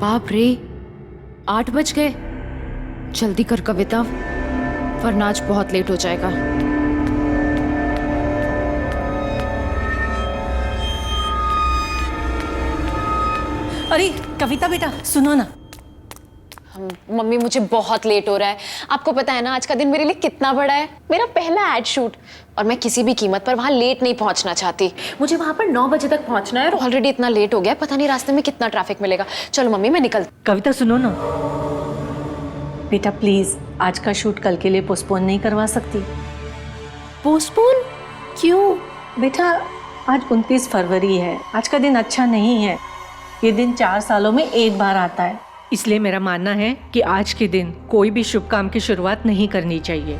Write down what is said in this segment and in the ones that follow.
बाप रे, 8 बज गए। जल्दी कर कविता, वरना आज बहुत लेट हो जाएगा। अरे कविता बेटा सुनो ना। मम्मी मुझे बहुत लेट हो रहा है। आपको पता है ना आज का दिन मेरे लिए कितना बड़ा है। मेरा पहला एड शूट और मैं किसी भी कीमत पर वहां लेट नहीं पहुंचना चाहती। मुझे वहां पर 9 बजे तक पहुंचना है और ऑलरेडी इतना लेट हो गया है, पता नहीं रास्ते में कितना ट्रैफिक मिलेगा। चलो मम्मी मैं निकल। कविता सुनो ना बेटा, प्लीज आज का शूट कल के लिए पोस्टपोन नहीं करवा सकती? पोस्टपोन क्यों? बेटा आज 29 फरवरी है, आज का दिन अच्छा नहीं है। ये दिन 4 सालों में एक बार आता है, इसलिए मेरा मानना है कि आज के दिन कोई भी शुभ काम की शुरुआत नहीं करनी चाहिए।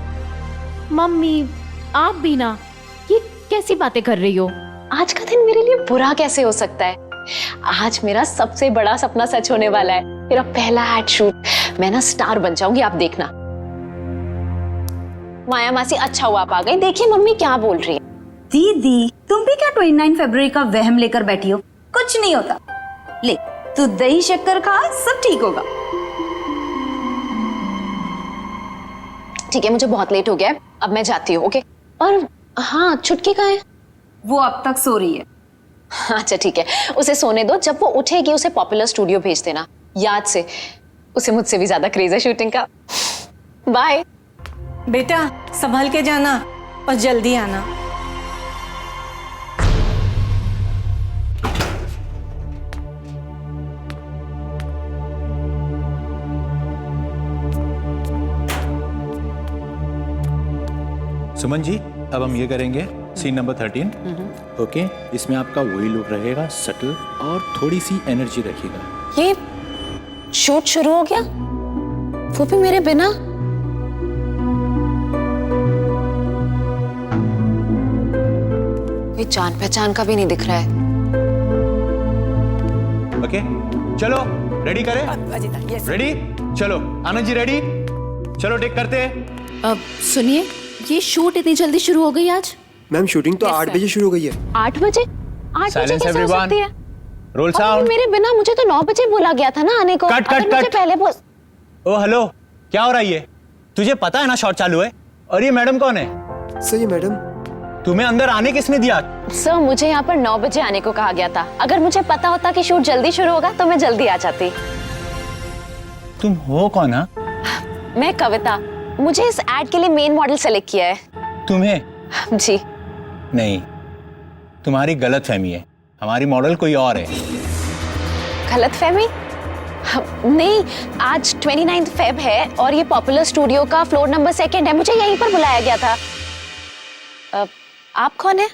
मम्मी आप भी ना, ये कैसी बातें कर रही हो? आज का दिन मेरे लिए बुरा कैसे हो सकता है? आज मेरा सबसे बड़ा सपना सच होने वाला है, मेरा पहला एड शूट। मैं ना स्टार बन जाऊंगी, आप देखना। माया मासी अच्छा हुआ आप आ गई। देखिए मम्मी क्या बोल रही है। दीदी तुम भी क्या 29 फरवरी का वहम लेकर बैठी हो? कुछ नहीं होता। ले तू दही शक्कर खा, सब ठीक होगा। ठीक है, मुझे बहुत लेट हो गया है, अब मैं जाती हूँ। ओके। और हाँ, छुटकी कहाँ है? वो अब तक सो रही है। अच्छा ठीक है, उसे सोने दो। जब वो उठेगी उसे पॉपुलर स्टूडियो भेज देना, याद से। उसे मुझसे भी ज्यादा क्रेज है शूटिंग का। बाय बेटा संभल के जाना और जल्दी आना। सुमन जी, अब हम ये करेंगे सीन नंबर 13। ओके, इसमें आपका वही लुक रहेगा, सटल और थोड़ी सी एनर्जी रखिएगा। ये शूट शुरू हो गया, वो भी मेरे बिना। कोई जान पहचान का भी नहीं दिख रहा है। ओके चलो रेडी करें। रेडी, चलो आनंद जी रेडी, चलो टेक करते हैं। अब सुनिए, ये शूट इतनी जल्दी शुरू हो गई आज? मैम शूटिंग तो 8 बजे शुरू हो गई है। 8 बजे? 8 बजे Silence कैसे हो everyone. सकती है? रोल और साउंड। मेरे बिना मुझे तो 9 बजे बोला गया था ना आने को। कट, अगर कट, मुझे कट। पहले बोल। ओ हेलो, क्या हो रहा है ये? तुझे पता है ना शॉट चालू है? और ये मैडम कौन है? सही है मैडम। तुम्हें अंदर आने किसने दिया? सर मुझे यहाँ पर 9 बजे आने को कहा गया था। अगर मुझे पता होता कि शूट जल्दी शुरू होगा तो मैं जल्दी आ जाती। तुम हो कौन? हा? मैं कविता, मुझे इस एड के लिए मेन मॉडल सेलेक्ट किया है। तुम्हें? जी। नहीं, तुम्हारी गलत फहमी है, हमारी मॉडल कोई और है। गलत फहमी? नहीं, आज 29 फेब है और ये पॉपुलर स्टूडियो का फ्लोर नंबर 2 है। मुझे यहीं पर बुलाया गया था। आप कौन है?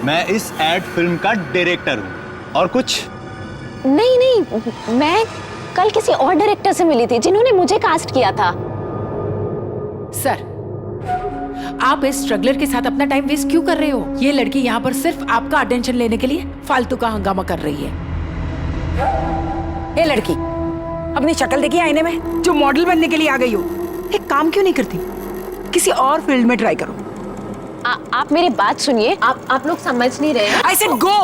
मैं इस एड फिल्म का डायरेक्टर हूँ। और कुछ? नहीं नहीं, मैं कल किसी और डायरेक्टर से मिली थी जिन्होंने मुझे कास्ट किया था। सर, आप इस स्ट्रगलर के साथ अपना टाइम वेस्ट क्यों कर रहे हो? ये लड़की यहाँ पर सिर्फ आपका अटेंशन लेने के लिए फालतू का हंगामा कर रही है। ये लड़की अपनी शक्ल देखी आईने में, जो मॉडल बनने के लिए आ गई हो। एक काम क्यों नहीं करती? किसी और फील्ड में ट्राई करो। आप मेरी बात सुनिए। आप लोग समझ नहीं रहे। I said go.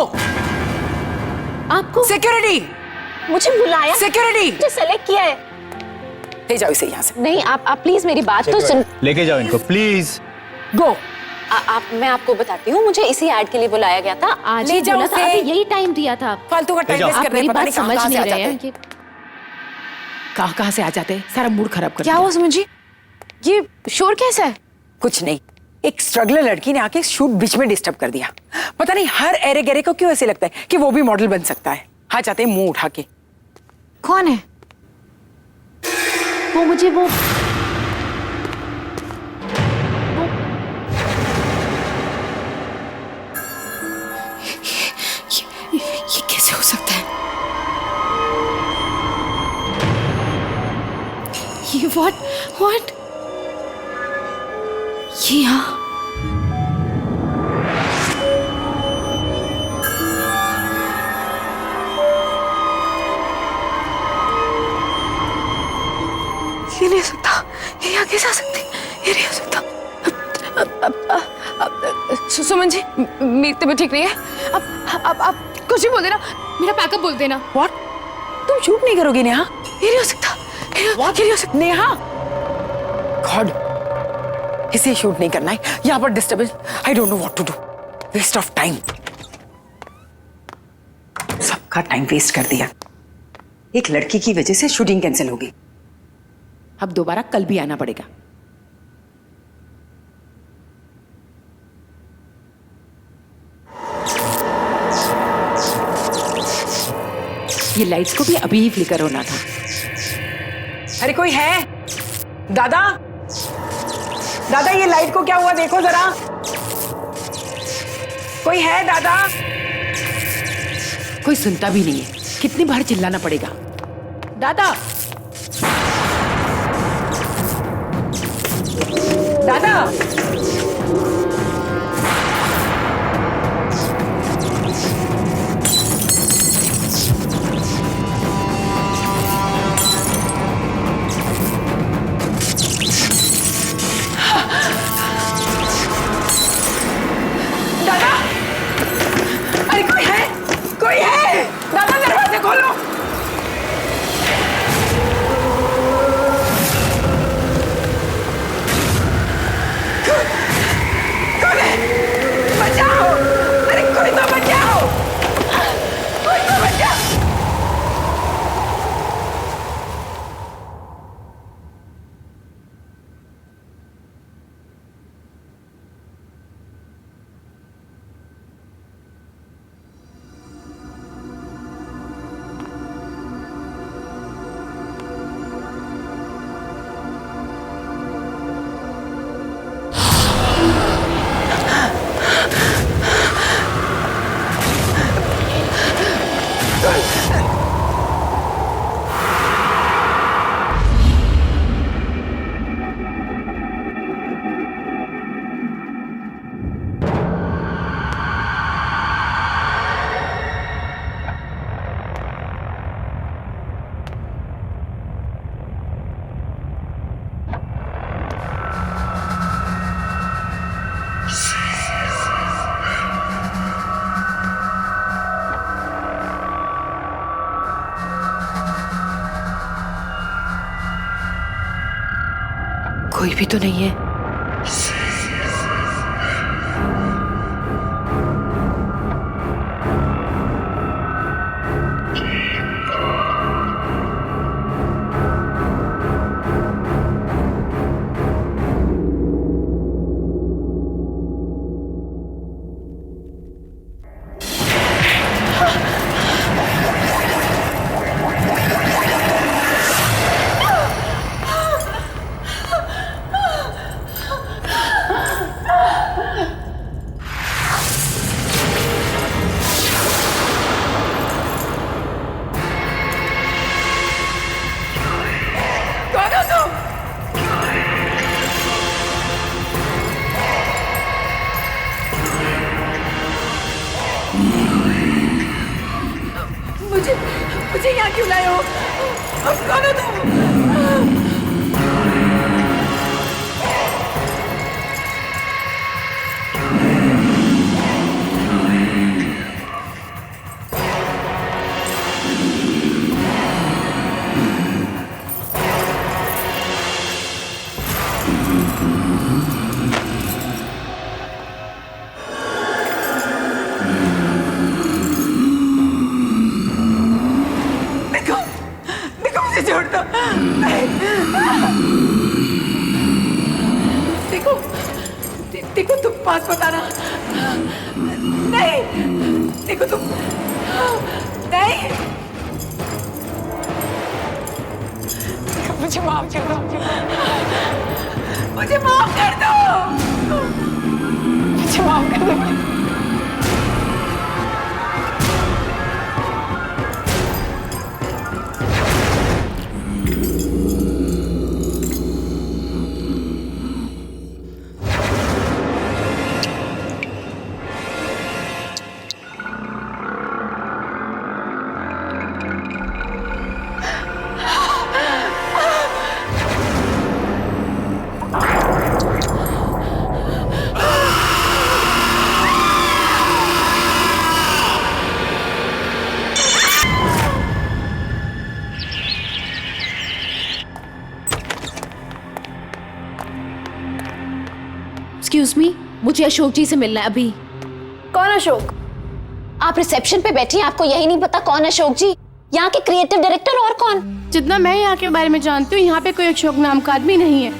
आपको सिक्योरिटी, मुझे बुलाया, सिक्योरिटी, मुझे सेलेक्ट किया है। ले जाओ इसे यहाँ से। नहीं, आप प्लीज मेरी बात तो सुन। लेके जाओ इनको प्लीज। गो। मैं आपको बताती हूँ, मुझे इसी एड के लिए बुलाया गया था। आज ले ही जाओ बोला था, उसे। अभी यही टाइम दिया था। फालतू का टाइम जाओ। वेस्ट आप कर रहे मेरी हैं, पता बात नहीं समझ कहाँ नहीं से आ रहे जाते हैं। कहाँ से आ जाते हैं, सारा मूड खराब कर क्या दिया। हुआ सुमन जी? ये शोर कैसा है? कुछ नहीं, एक स्ट्रगलर लड़की ने आके शूट बीच में डिस्टर्ब कर दिया। पता नहीं हर एरे गेरे को क्यों ऐसे लगता है कि वो भी मॉडल बन सकता है। हाँ चाहते हैं मुंह उठा के। कौन है वो? मुझे वो ये कैसे हो सकता है? ये व्हाट ये यहाँ? ये नहीं हो सकता, ये यहाँ कैसे आ सकती? ये नहीं हो सकता। सुमन जी, मेरी तबीयत ठीक नहीं है। अब कुछ भी बोल देना, मेरा पैकअप बोल देना। व्हाट? तुम शूट नहीं करोगी नेहा? ये नहीं हो सकता, ये नहीं हो सकता नेहा। गॉड, इसे शूट नहीं करना है, यहाँ पर disturbance. I don't know what to do, waste of time. सबका टाइम वेस्ट कर दिया। एक लड़की की वजह से शूटिंग कैंसिल होगी। अब दोबारा कल भी आना पड़ेगा। ये लाइट्स को भी अभी ही फ्लिकर होना था। अरे कोई है? दादा, दादा ये लाइट को क्या हुआ देखो जरा। कोई है दादा? कोई सुनता भी नहीं है, कितनी बार चिल्लाना पड़ेगा। दादा, दादा, दादा, अरे कोई है? कोई है? दादा दरवाजे खोलो। कौन है? बचाओ! अरे कोई तो बचाओ! कोई तो बचाओ! कोई भी तो नहीं है। मुझे यहाँ क्यों लाए हो? कौन हो तुम? छोड़ दो। देखो देखो तुम पास बताना। नहीं देखो तुम नहीं। मुझे माफ कर दो। मुझे माफ कर दो। मुझे माफ कर दो। एक्सक्यूज मी, मुझे अशोक जी से मिलना है अभी। कौन अशोक? आप रिसेप्शन पे बैठी हैं, आपको यही नहीं पता कौन अशोक जी? यहाँ के क्रिएटिव डायरेक्टर और कौन? जितना मैं यहाँ के बारे में जानती हूँ, यहाँ पे कोई अशोक नाम का आदमी नहीं है।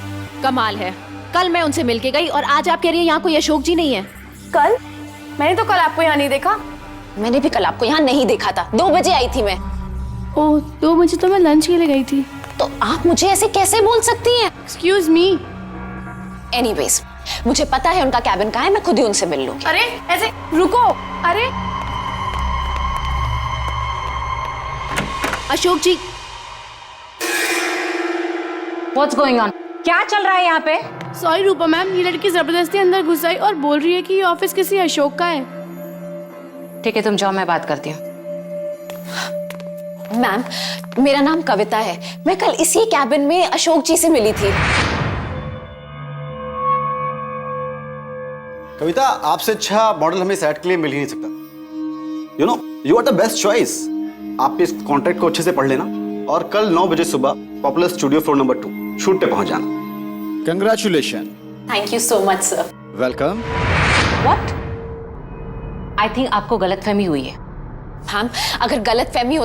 कमाल है, कल मैं उनसे मिलके गई और आज आप कह रही हैं यहाँ कोई अशोक जी नहीं है। कल? मैंने तो कल आपको यहाँ नहीं देखा। मैंने भी कल आपको यहाँ नहीं देखा था, 2 बजे आई थी मैं। ओह, 2 बजे तो मैं लंच के लिए गई थी। तो आप मुझे ऐसे कैसे बोल सकती हैं? Excuse me. एनीवेज, मुझे पता है उनका कैबिन कहाँ है, मैं खुद ही उनसे मिल लूंगी। अरे ऐसे रुको। अरे अशोक जी, What's going on? क्या चल रहा है यहाँ पे? सॉरी रूपा मैम, ये लड़की जबरदस्ती अंदर घुस आई और बोल रही है कि ये ऑफिस किसी अशोक का है। ठीक है, तुम जाओ, मैं बात करती हूँ। मैम, मेरा नाम कविता है, मैं कल इसी कैबिन में अशोक जी से मिली थी। कविता, आपसे अच्छा मॉडल हमें सेट के लिए मिल ही नहीं सकता। You know, you are the best choice. आप इस कॉन्ट्रैक्ट को अच्छे से पढ़ लेना और कल 9 बजे सुबह popular studio floor number 2 shoot पे पहुंच जाना। Congratulation. Thank you so much sir. Welcome. What? I think आपको गलतफहमी हुई है। मैम, अगर गलत फहमी हो,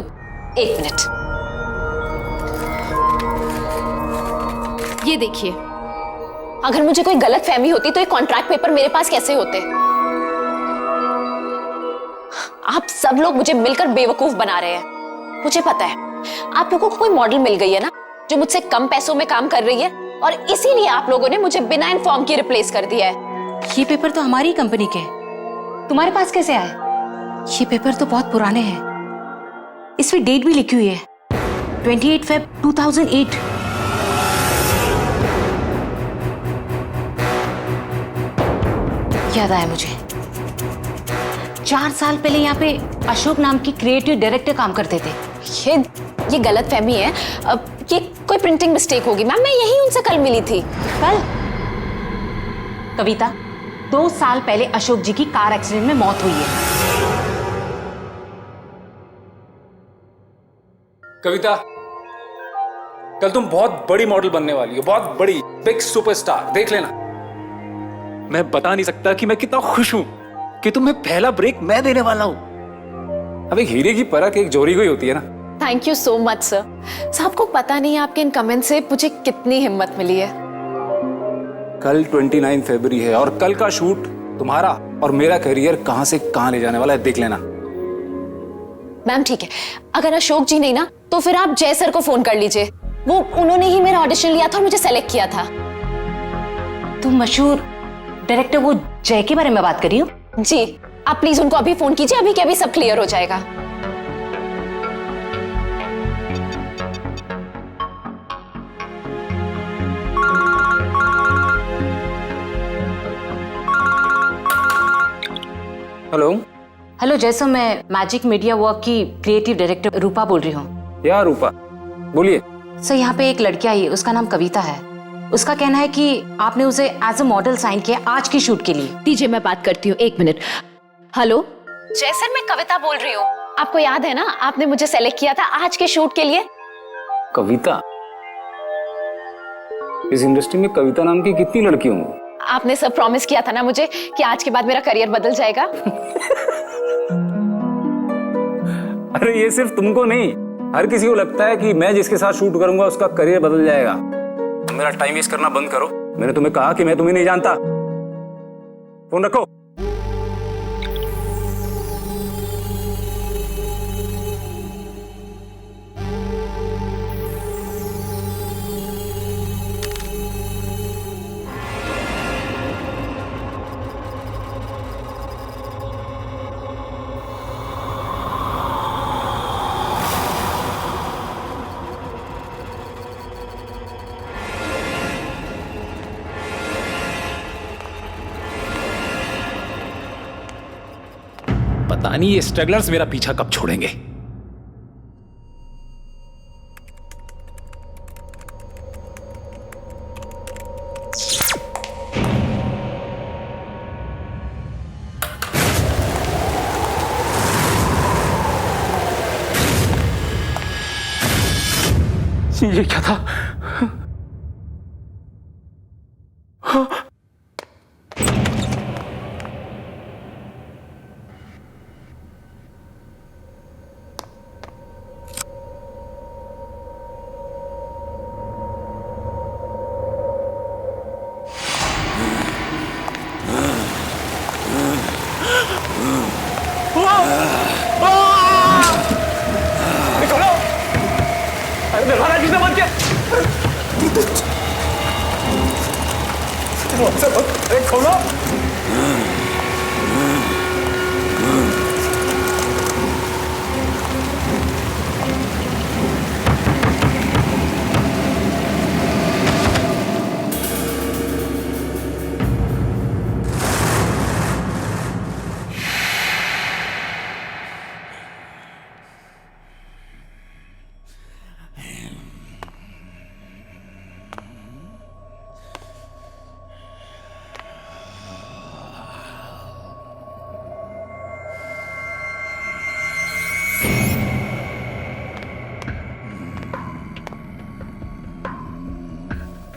1 मिनट। ये देखिए, अगर मुझे कोई गलत फहमी होती तो ये कॉन्ट्रैक्ट पेपर मेरे पास कैसे होते? आप सब लोग मुझे मिलकर बेवकूफ बना रहे हैं। मुझे पता है आप लोगों को कोई मॉडल मिल गई है ना, जो मुझसे कम पैसों में काम कर रही है, और इसीलिए आप लोगों ने मुझे बिना इन्फॉर्म के रिप्लेस कर दिया है। ये पेपर तो हमारी कंपनी के हैं, तुम्हारे पास कैसे आए? ये पेपर तो बहुत पुराने हैं, इसमें डेट भी लिखी हुई है, 28 Feb 2008। याद आया मुझे, 4 साल पहले यहाँ पे अशोक नाम की क्रिएटिव डायरेक्टर काम करते थे। ये गलत फहमी है, ये कोई प्रिंटिंग मिस्टेक होगी। मैम, मैं यही उनसे कल मिली थी। कल? कविता, 2 साल पहले अशोक जी की कार एक्सीडेंट में मौत हुई है। कविता, कल तुम बहुत बड़ी मॉडल बनने वाली हो, बहुत बड़ी, बिग सुपरस्टार। देख लेना। मैं बता नहीं सकता कि मैं कितना खुश हूं कि तुम्हें पहला ब्रेक मैं देने वाला हूं। अब एक हीरे की परख एक जोरी को ही होती है ना। Thank you so much sir. सबको पता नहीं है आपके इन कमेंट से मुझे कितनी हिम्मत मिली है। कल 29 फरवरी है और कल का शूट तुम्हारा और मेरा करियर कहां से कहां ले जाने वाला है, देख लेना। मैम ठीक है, अगर अशोक जी नहीं ना, तो फिर आप जय सर को फोन कर लीजिए। वो उन्होंने ही मेरा ऑडिशन लिया था और मुझे सेलेक्ट किया था। तुम मशहूर डायरेक्टर वो जय के बारे में बात कर रही हो? जी, आप प्लीज उनको अभी फोन कीजिए, अभी के अभी सब क्लियर हो जाएगा। हेलो। हेलो जय सर, मैं मैजिक मीडिया वर्क की क्रिएटिव डायरेक्टर रूपा बोल रही हूँ। या रूपा, बोलिए। सर, यहाँ पे एक लड़की आई है, उसका नाम कविता है। उसका कहना है कि आपने उसे एज अ मॉडल साइन किया आज की शूट के लिए। दीजिए मैं बात करती हूँ, 1 मिनट। हेलो जय सर, मैं कविता बोल रही हूँ। आपको याद है ना, आपने मुझे सेलेक्ट किया था आज के शूट के लिए। कविता? इस इंडस्ट्री में कविता नाम की कितनी लड़की होंगी? आपने सब प्रॉमिस किया था ना मुझे कि आज के बाद मेरा करियर बदल जाएगा। अरे ये सिर्फ तुमको नहीं, हर किसी को लगता है कि मैं जिसके साथ शूट करूंगा उसका करियर बदल जाएगा। मेरा टाइम वेस्ट करना बंद करो। मैंने तुम्हें कहा कि मैं तुम्हें नहीं जानता। फोन रखो। पता नहीं ये स्ट्रगलर्स मेरा पीछा कब छोड़ेंगे। ये क्या था? अरे खोलो, अरे दरवाजा किसने बंद किया? अरे खोलो।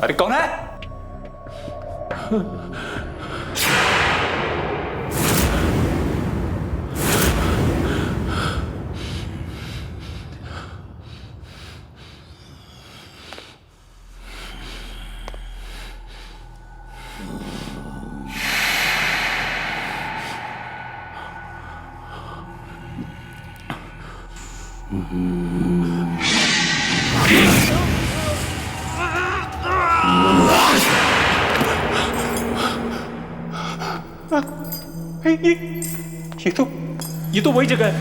अरे कौन है? ये तो वही जगह है।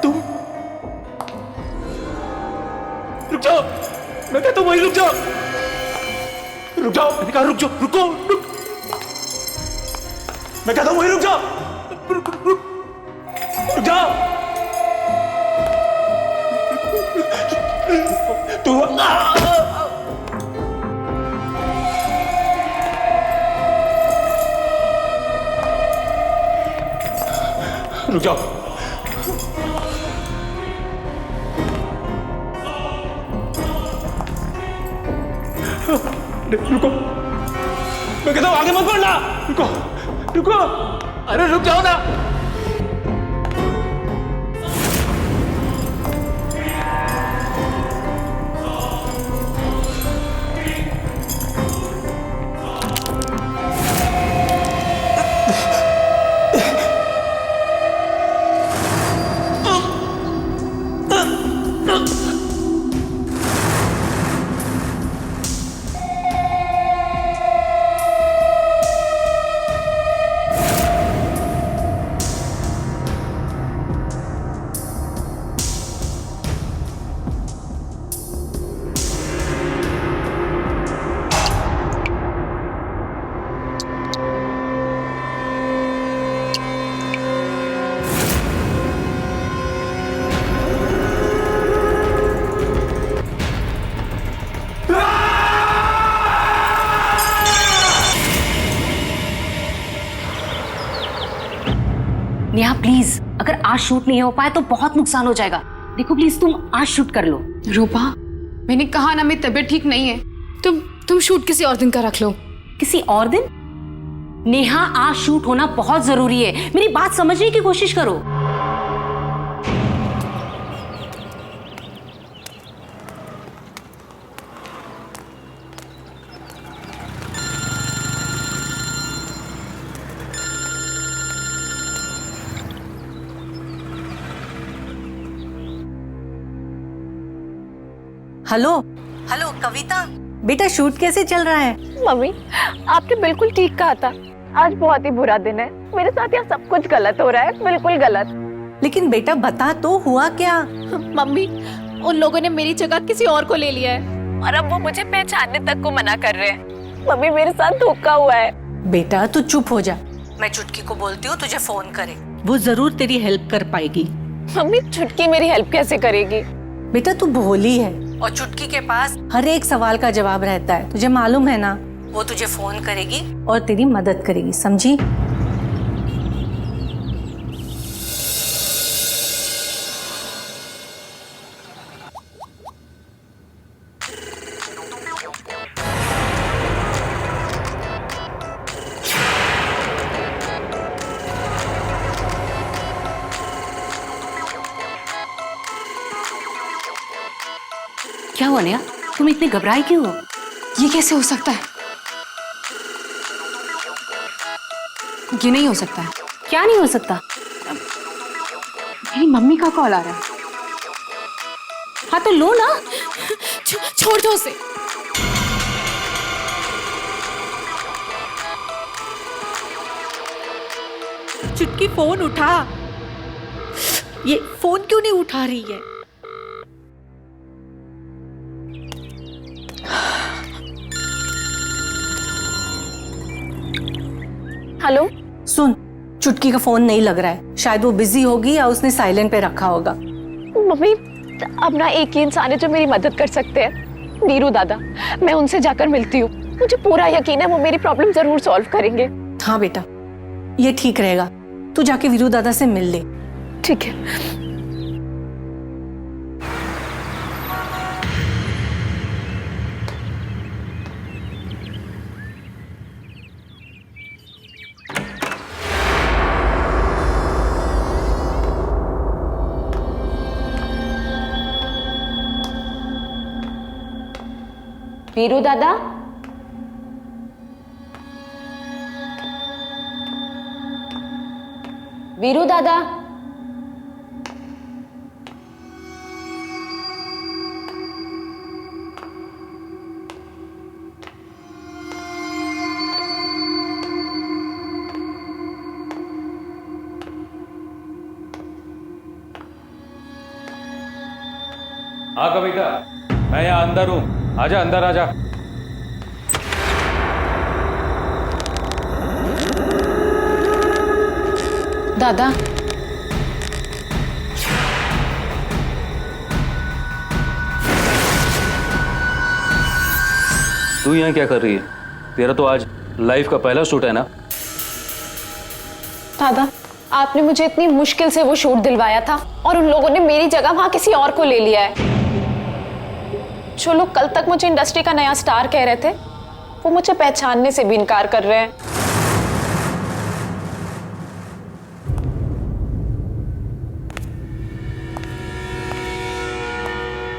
तुम रुक जाओ, मैं कहता हूं वही रुक जाओ, रुक जाओ, मैंने कहा रुक जाओ, रुको, रुक, मैं कहता हूं वही रुक जाओ, रुक जाओ, तू रुक जाओ, रुको, मैं कहता हूं आगे मत बढ़ना, रुको, रुको, अरे रुक जाओ ना। नेहा प्लीज, अगर आज शूट नहीं हो पाए तो बहुत नुकसान हो जाएगा। देखो प्लीज तुम आज शूट कर लो। रूपा, मैंने कहा ना मेरी तबीयत ठीक नहीं है। तुम शूट किसी और दिन का रख लो। किसी और दिन? नेहा आज शूट होना बहुत जरूरी है, मेरी बात समझने की कोशिश करो। हेलो हेलो कविता, बेटा शूट कैसे चल रहा है? मम्मी, आपने बिल्कुल ठीक कहा था। आज बहुत ही बुरा दिन है, मेरे साथ यहाँ सब कुछ गलत हो रहा है, बिल्कुल गलत। लेकिन बेटा बता तो हुआ क्या? मम्मी, उन लोगों ने मेरी जगह किसी और को ले लिया है और अब वो मुझे पहचानने तक को मना कर रहे हैं। मम्मी, मेरे साथ धोखा हुआ है। बेटा तू चुप हो जा, मैं चुटकी को बोलती हूँ तुझे फोन करे, वो जरूर तेरी हेल्प कर पाएगी। मम्मी, चुटकी मेरी हेल्प कैसे करेगी? बेटा तू भोली है और चुटकी के पास हर एक सवाल का जवाब रहता है, तुझे मालूम है ना। वो तुझे फोन करेगी और तेरी मदद करेगी, समझी? हुआ नेहा? तुम इतनी घबराई क्यों हो? ये कैसे हो सकता है? ये नहीं हो सकता है। क्या नहीं हो सकता? मेरी मम्मी का कॉल आ रहा है। हाँ तो लो ना। छोड़ दो उसे। चुटकी फोन उठा। ये फोन क्यों नहीं उठा रही है? हेलो। सुन, चुटकी का फोन नहीं लग रहा है। शायद वो बिजी होगी या उसने साइलेंट पे रखा होगा। मम्मी, अब ना एक ही इंसान है जो मेरी मदद कर सकते हैं, वीरू दादा। मैं उनसे जाकर मिलती हूँ। मुझे पूरा यकीन है वो मेरी प्रॉब्लम जरूर सॉल्व करेंगे। हाँ बेटा, ये ठीक रहेगा। तू जाके वीरू दादा से मिल ले। ठीक है। वीरू दादा, वीरू दादा। हाँ कविता, मैं यहाँ अंदर हूँ। आजा अंदर आजा। दादा, तू यहाँ क्या कर रही है? तेरा तो आज लाइफ का पहला शूट है ना? दादा, आपने मुझे इतनी मुश्किल से वो शूट दिलवाया था और उन लोगों ने मेरी जगह वहां किसी और को ले लिया है। जो लोग कल तक मुझे इंडस्ट्री का नया स्टार कह रहे थे, वो मुझे पहचानने से भी इनकार कर रहे हैं।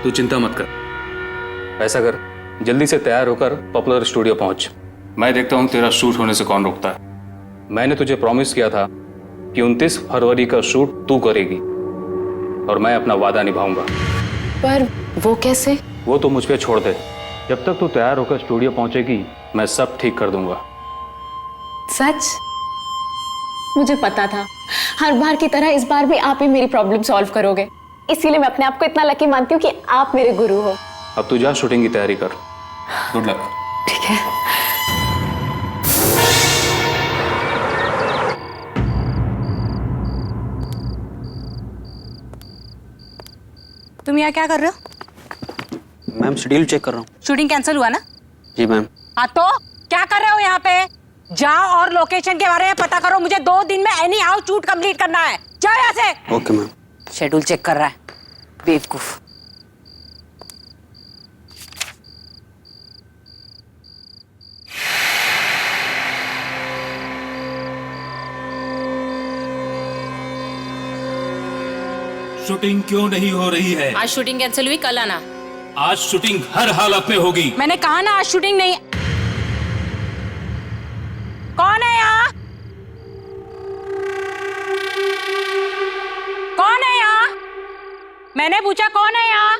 तू चिंता मत कर। ऐसा कर, जल्दी से तैयार होकर पॉपुलर स्टूडियो पहुंच। मैं देखता हूं तेरा शूट होने से कौन रोकता है। मैंने तुझे प्रॉमिस किया था कि 29 फरवरी का शूट तू करेगी और मैं अपना वादा निभाऊंगा। पर वो कैसे? वो तो मुझ पे छोड़ दे। जब तक तू तैयार होकर स्टूडियो पहुंचेगी, मैं सब ठीक कर दूंगा। सच? मुझे पता था हर बार की तरह इस बार भी आप ही मेरी प्रॉब्लम सॉल्व करोगे, इसीलिए मैं अपने आप को इतना लकी मानती हूँ कि आप मेरे गुरु हो। अब तू जा, शूटिंग की तैयारी कर। Good luck. ठीक है। तुम यहाँ क्या कर रहे हो? मैम शेड्यूल चेक कर रहा हूँ। शूटिंग कैंसिल हुआ ना? जी मैम। हाँ तो क्या कर रहे हो यहाँ पे? जाओ और लोकेशन के बारे में पता करो। मुझे 2 दिन में एनी हाउ शूट कंप्लीट करना है। जाओ यहाँ से। Okay ma'am. शेड्यूल चेक कर रहा है, बेवकूफ। शूटिंग क्यों नहीं हो रही है? आज शूटिंग कैंसिल हुई, कल आना। आज शूटिंग हर हालत में होगी। मैंने कहा ना आज शूटिंग नहीं। कौन है यहाँ? कौन है यहाँ? मैंने पूछा कौन है यहाँ?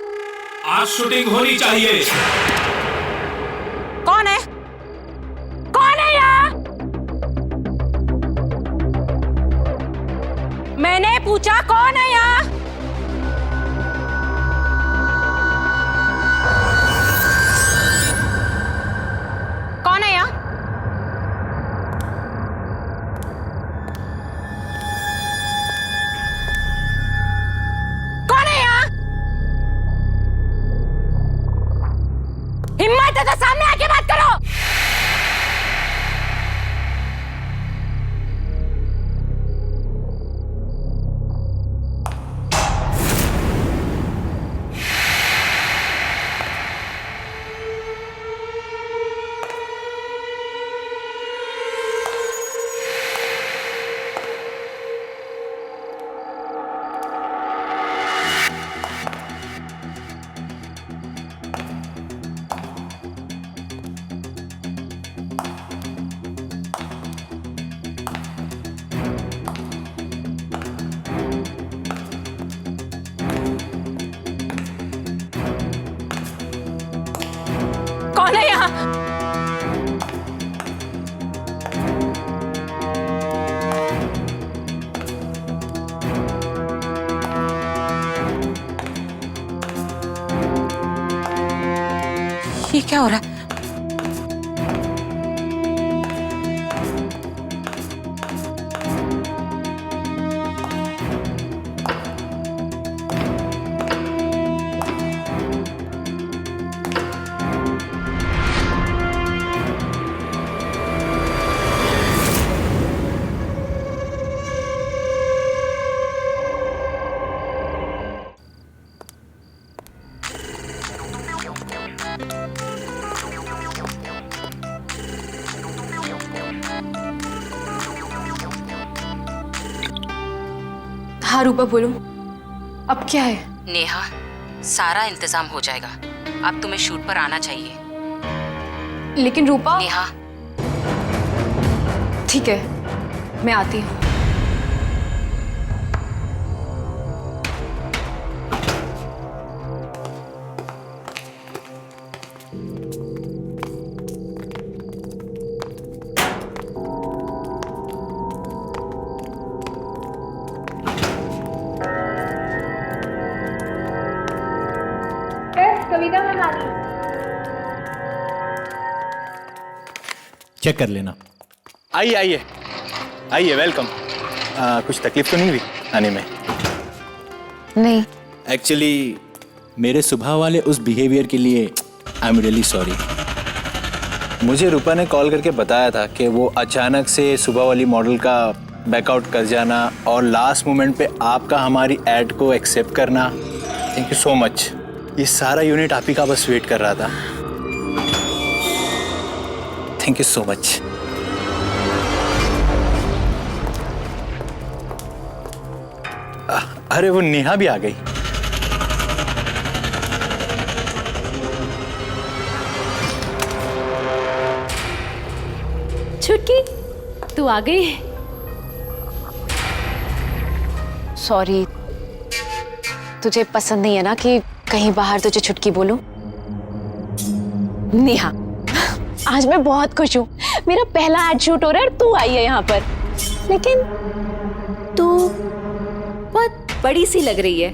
आज शूटिंग होनी चाहिए। कौन है? कौन है यहाँ? मैंने पूछा कौन है यहाँ? कौन है यहाँ? कौन है यहाँ? हिम्मत है तो सामने आके बात करो। क्या हो रहा है? हाँ रूपा बोलो, अब क्या है? नेहा, सारा इंतजाम हो जाएगा। अब तुम्हें शूट पर आना चाहिए। लेकिन रूपा। नेहा, ठीक है, मैं आती हूँ। कविता मैं आ रही हूँ। चेक कर लेना। आइए आइए आइए, वेलकम। कुछ तकलीफ तो नहीं हुई आने में? नहीं। एक्चुअली मेरे सुबह वाले उस बिहेवियर के लिए आई एम रियली सॉरी। मुझे रूपा ने कॉल करके बताया था कि वो अचानक से सुबह वाली मॉडल का बैकआउट कर जाना और लास्ट मोमेंट पे आपका हमारी ऐड को एक्सेप्ट करना। Thank you so much. ये सारा यूनिट आप ही का बस वेट कर रहा था। Thank you so much. अरे वो नेहा भी आ गई। छुटकी, तू आ गई। सॉरी, तुझे पसंद नहीं है ना कि कहीं बाहर तुझे छुटकी बोलूं? नेहा, आज मैं बहुत खुश हूँ। मेरा पहला एड शूट हो रहा है और तू आई है यहाँ पर। लेकिन तू बहुत बड़ी सी लग रही है।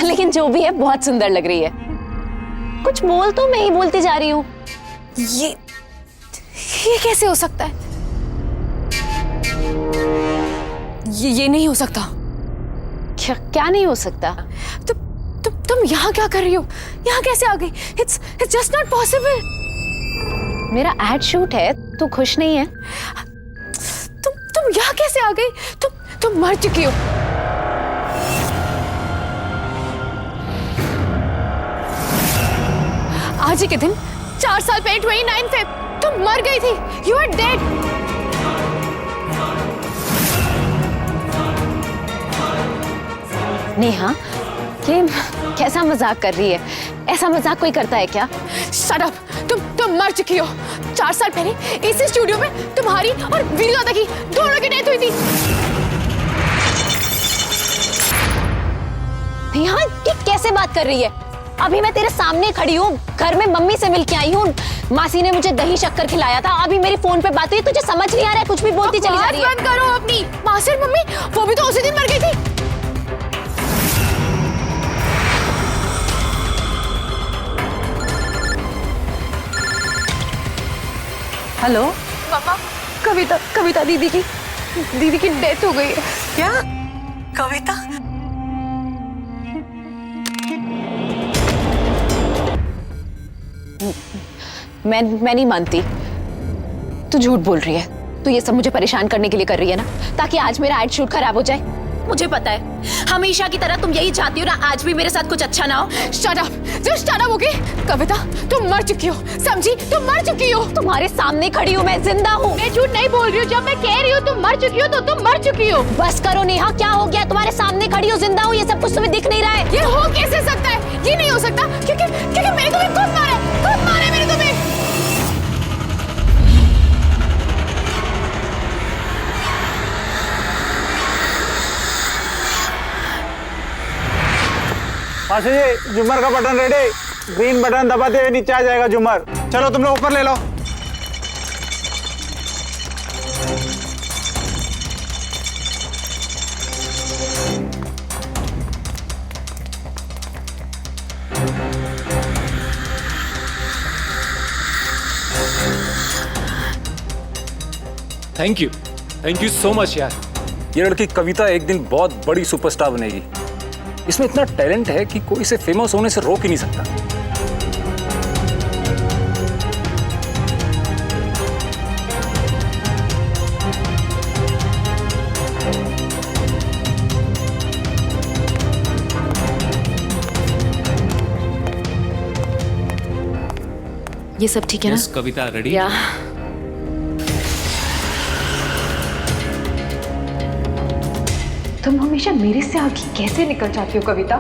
लेकिन जो भी है बहुत सुंदर लग रही है। कुछ बोल तो, मैं ही बोलती जा रही हूँ। ये कैसे हो सकता है? ये नहीं हो सकता। क्या नहीं हो सकता? तुम यहाँ क्या कर रही हो? यहाँ कैसे आ गई? It's just not possible. मेरा एड शूट है, तू खुश नहीं है? तुम यहाँ कैसे आ गई? तुम मर चुकी हो। आज ही के दिन 4 साल पहले 29 फेब तुम मर गई थी। You are dead. नेहा, ये कैसा मजाक कर रही है? ऐसा मजाक कोई करता है क्या? Shut up. तुम मर चुकी हो। 4 साल पहले इसी स्टूडियो में तुम्हारी और वीर दादा की दोनों की डेथ हुई थी। नेहा, ये कैसे बात कर रही है? अभी मैं तेरे सामने खड़ी हूँ, घर में मम्मी से मिलके आई हूँ। मासी ने मुझे दही शक्कर खिलाया था। अभी मेरी फोन पे बात हुई, तुझे समझ नहीं आ रहा है? कुछ भी बोलती चली जा रही है। बंद करो अपनी। मासी और मम्मी वो भी तो उसी दिन मर गई थी। हेलो मम्मा, कविता दीदी की डेथ हो गई है। क्या? कविता? मैं नहीं मानती। तू झूठ बोल रही है। तू ये सब मुझे परेशान करने के लिए कर रही है ना, ताकि आज मेरा एड शूट खराब हो जाए। मुझे पता है, हमेशा की तरह तुम यही चाहती हो ना, आज भी मेरे साथ कुछ अच्छा ना हो। Shut up, just shut up, okay? कविता, तुम मर चुकी हो, समझी? तुम मर चुकी हो। तुम्हारे सामने खड़ी हूँ, मैं जिंदा हूँ। मैं झूठ नहीं बोल रही हूँ। जब मैं कह रही हूँ तुम मर चुकी हो, तो तुम मर चुकी हो। बस करो नेहा, क्या हो गया? तुम्हारे सामने खड़ी हूँ, जिंदा हूँ, ये सब कुछ तुम्हें दिख नहीं रहा है? ये हो कैसे सकता है? ये नहीं हो सकता, क्योंकि मैंने तुम्हें खुद मारा मैंने तुम्हें। मासी जी, झूमर का बटन रेडी। ग्रीन बटन दबाते हुए नीचे आ जाएगा झूमर। चलो तुम लोग ऊपर ले लो। थैंक यू सो मच यार। ये लड़की कविता एक दिन बहुत बड़ी सुपरस्टार बनेगी। इसमें इतना टैलेंट है कि कोई इसे फेमस होने से रोक ही नहीं सकता। ये सब ठीक है ना? कविता रेडी? या तुम हमेशा मेरे से आगे कैसे निकल जाती हो कविता?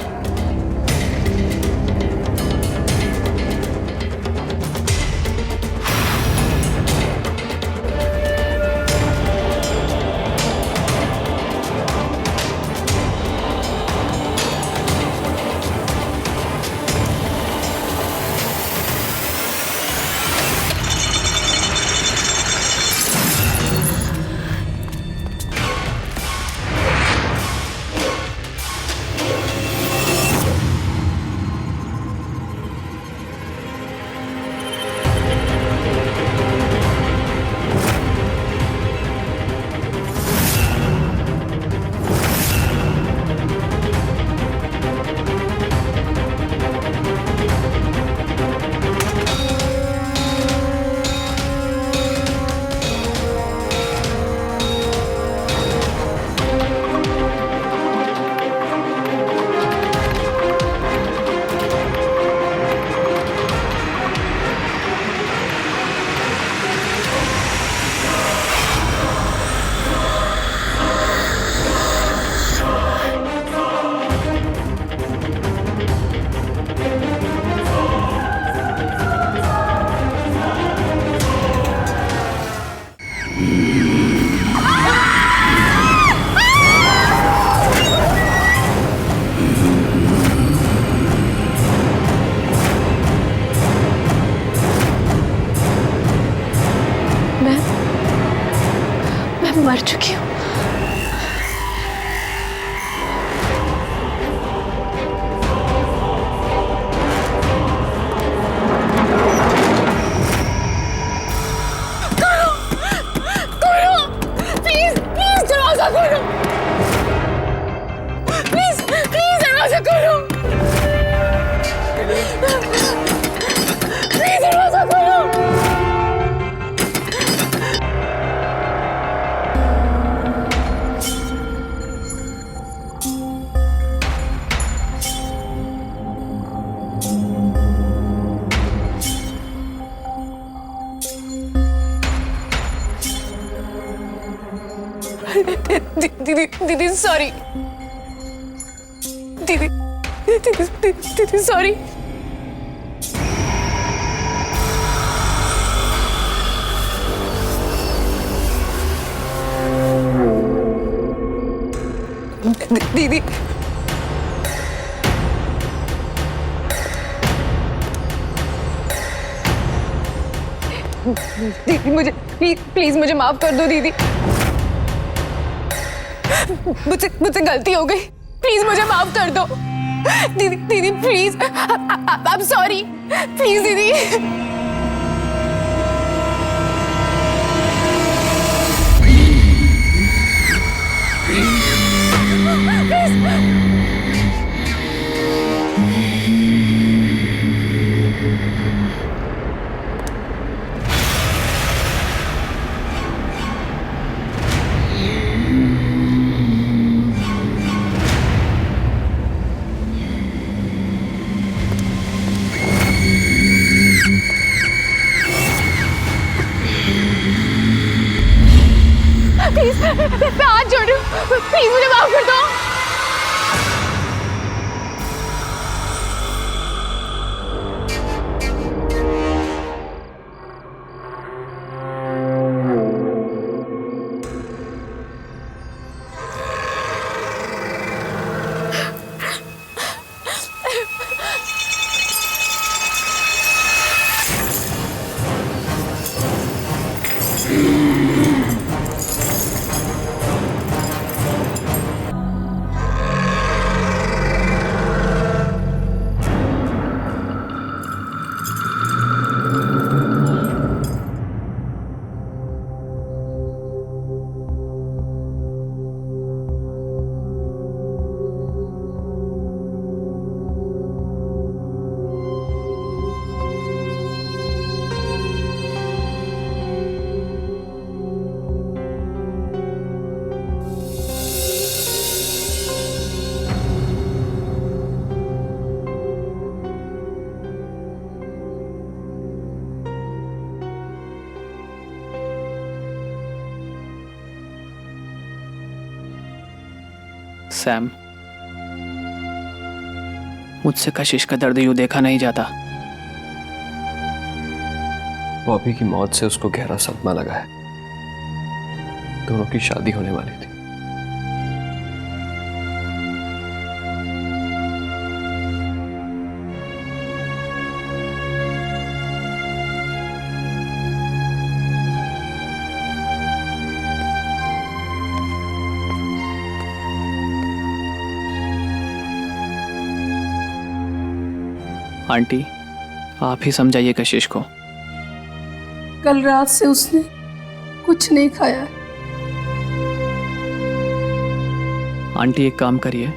मैं मर चुकी हूँ। दीदी सॉरी। दीदी सॉरी। दीदी मुझे प्लीज मुझे माफ कर दो दीदी। मुझसे गलती हो गई, प्लीज मुझे माफ कर दो दीदी please. I am sorry, please दीदी। मैं हाथ जोड़ रही हूँ, प्लीज मुझे माफ कर दो। सैम, मुझसे कशिश का दर्द यूं देखा नहीं जाता। बॉबी की मौत से उसको गहरा सदमा लगा है। दोनों की शादी होने वाली थी। आंटी, आप ही समझाइए कशिश को। कल रात से उसने कुछ नहीं खाया। आंटी एक काम करिए,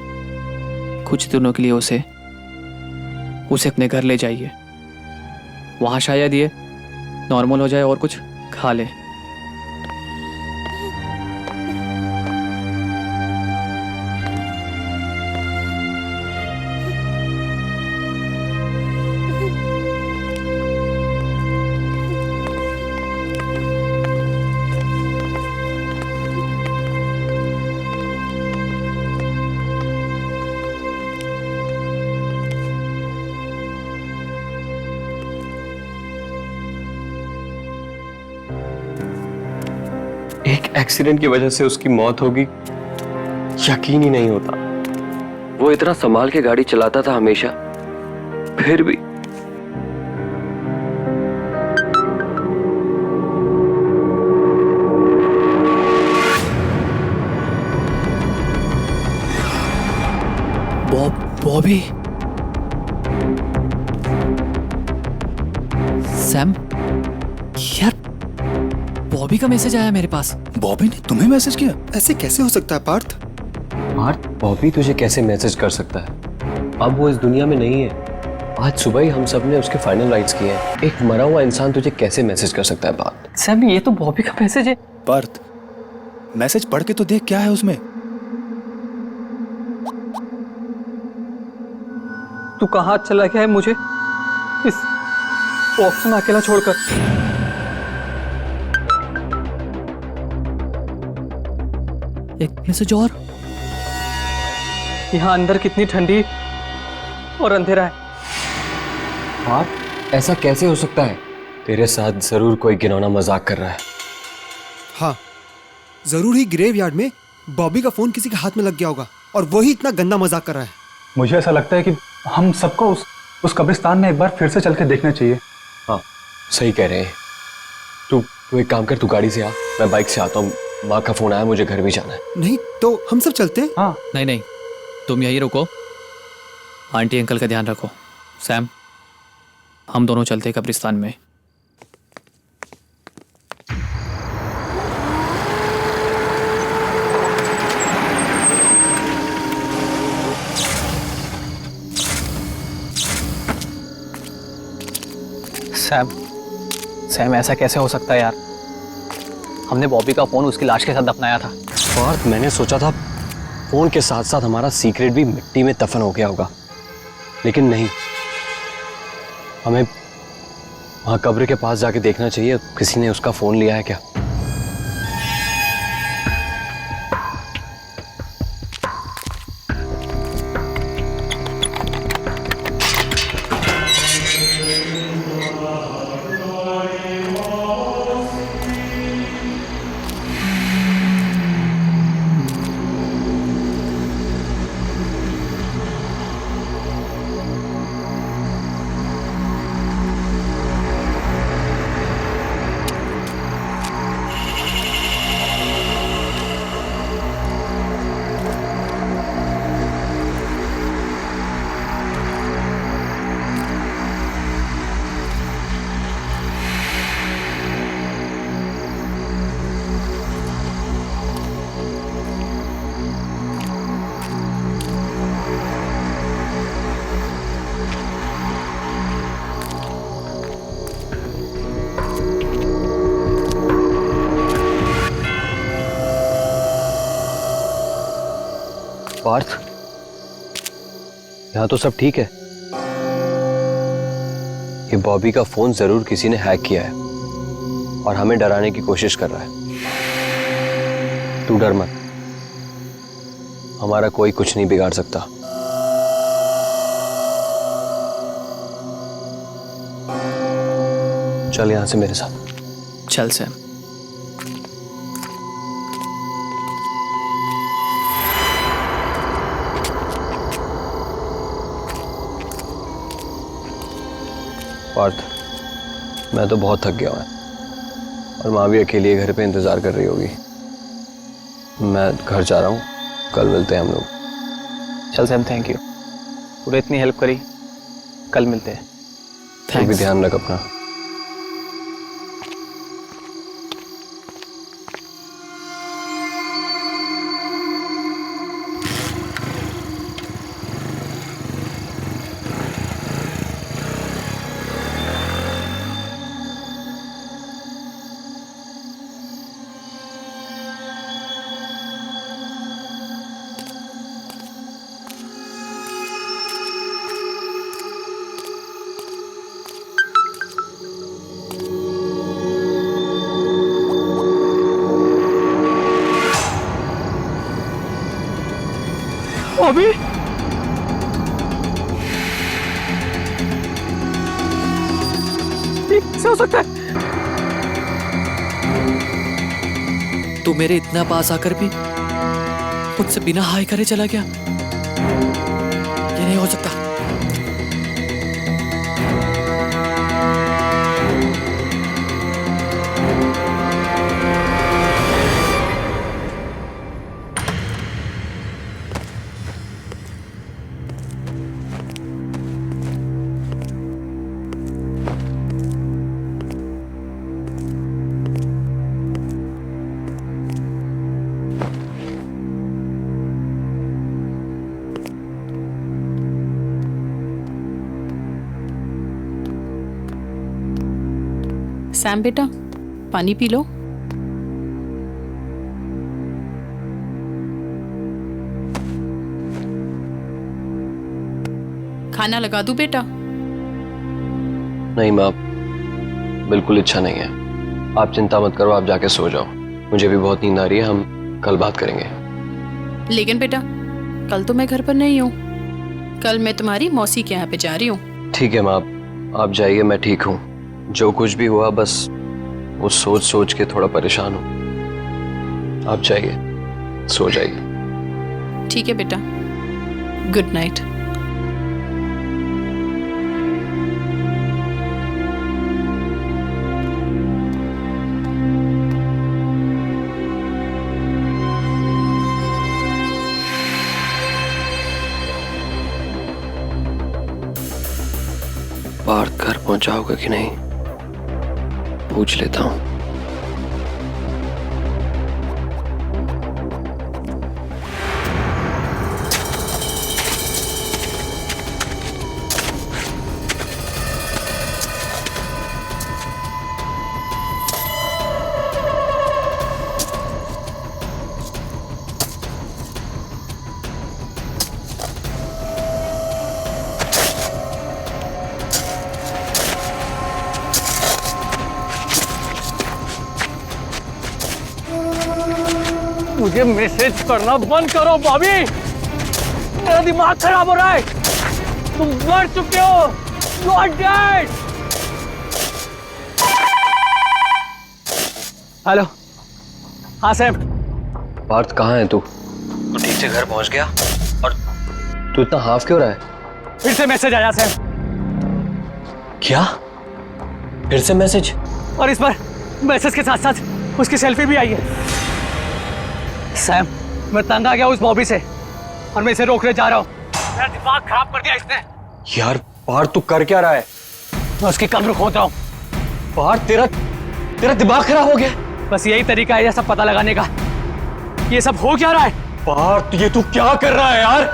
कुछ दिनों के लिए उसे अपने घर ले जाइए। वहां शायद ये नॉर्मल हो जाए और कुछ खा ले। एक एक्सीडेंट की वजह से उसकी मौत होगी, यकीन ही नहीं होता। वो इतना संभाल के गाड़ी चलाता था हमेशा, फिर भी। बॉबी, सैम, यार बॉबी का मैसेज आया मेरे पास। बॉबी ने तुम्हें मैसेज किया? ऐसे कैसे हो सकता है पार्थ? पार्थ, बॉबी तुझे कैसे मैसेज कर सकता है? अब वो इस दुनिया में नहीं है। आज सुबह ही हम सब ने उसके फाइनल राइट्स किए हैं। एक मरा हुआ इंसान तुझे कैसे मैसेज कर सकता है पार्थ? सैम, ये तो बॉबी का मैसेज है। पार्थ, मैसेज पढ़ के तो देख क्या है उसमें। तू कहाँ चला गया है मुझे इस बॉक्स में अकेला छोड़कर? एक मैसेज और। यहाँ अंदर कितनी ठंडी और अंधेरा है। पार्थ, ऐसा कैसे हो सकता है? तेरे साथ जरूर कोई घिनौना मजाक कर रहा है। हाँ, जरूर ही ग्रेवयार्ड में बॉबी का फोन किसी के हाथ में लग गया होगा और वही इतना गंदा मजाक कर रहा है। मुझे ऐसा लगता है कि हम सबको उस कब्रिस्तान में एक बार फिर से चल के देखना चाहिए। हाँ, सही कह रहे हैं। तू एक काम कर, तू गाड़ी से आ, मैं बाइक से आता हूँ। माँ का फोन आया, मुझे घर भी जाना है। नहीं तो हम सब चलते हैं। हाँ, नहीं, तुम यहीं रुको, आंटी अंकल का ध्यान रखो। सैम, हम दोनों चलते हैं कब्रिस्तान में। सैम, ऐसा कैसे हो सकता है यार? हमने बॉबी का फोन उसकी लाश के साथ दफनाया था। पार्थ, मैंने सोचा था फोन के साथ साथ हमारा सीक्रेट भी मिट्टी में दफन हो गया होगा, लेकिन नहीं। हमें वहां कब्र के पास जाके देखना चाहिए, किसी ने उसका फोन लिया है क्या। पार्थ, यहाँ तो सब ठीक है। ये बॉबी का फोन जरूर किसी ने हैक किया है और हमें डराने की कोशिश कर रहा है। तू डर मत, हमारा कोई कुछ नहीं बिगाड़ सकता। चल यहां से मेरे साथ। चल सैम। पार्थ, मैं तो बहुत थक गया हूं और माँ भी अकेली घर पे इंतजार कर रही होगी। मैं घर जा रहा हूँ, कल मिलते हैं हम लोग। चल सैम, थैंक यू। तूने इतनी हेल्प करी, कल मिलते हैं। तू भी ध्यान रख अपना। अभी कैसे हो सकता है? तू मेरे इतना पास आकर भी मुझसे बिना हाय करे चला गया। ये नहीं हो सकता। सैम बेटा, पानी पी लो। खाना लगा दूं बेटा? नहीं माँ, बिल्कुल इच्छा नहीं है। आप चिंता मत करो, आप जाके सो जाओ। मुझे भी बहुत नींद आ रही है, हम कल बात करेंगे। लेकिन बेटा, कल तो मैं घर पर नहीं हूँ। कल मैं तुम्हारी मौसी के यहाँ पे जा रही हूँ। ठीक है माँ, आप जाइए, मैं ठीक हूँ। जो कुछ भी हुआ बस वो सोच सोच के थोड़ा परेशान हूँ। आप जाइए, सो जाइए। ठीक है बेटा, गुड नाइट। पार्थ घर पहुंचा होगा कि नहीं, पूछ लेता हूं। मुझे मैसेज करना बंद करो बॉबी, मेरा दिमाग खराब हो रहा है। तुम मर चुके हो, यू आर डेड। हेलो, हाँ सैम। पार्थ कहाँ है तू? तू ठीक से घर पहुंच गया? और तू इतना हाफ क्यों रहा है? फिर से मैसेज आया सैम। क्या? फिर से मैसेज? और इस बार मैसेज के साथ साथ उसकी सेल्फी भी आई है। सैम, मैं तंग आ गया उस बॉबी से और मैं इसे रोकने जा रहा हूँ। मेरा दिमाग खराब कर दिया इसने। यार पार्थ, तू कर क्या रहा है? मैं उसकी कब्र खोद रहा हूँ। पार्थ, तेरा दिमाग खराब हो गया। बस यही तरीका है ये सब पता लगाने का। ये सब हो क्या रहा है? पार्थ, ये तू क्या कर रहा है यार?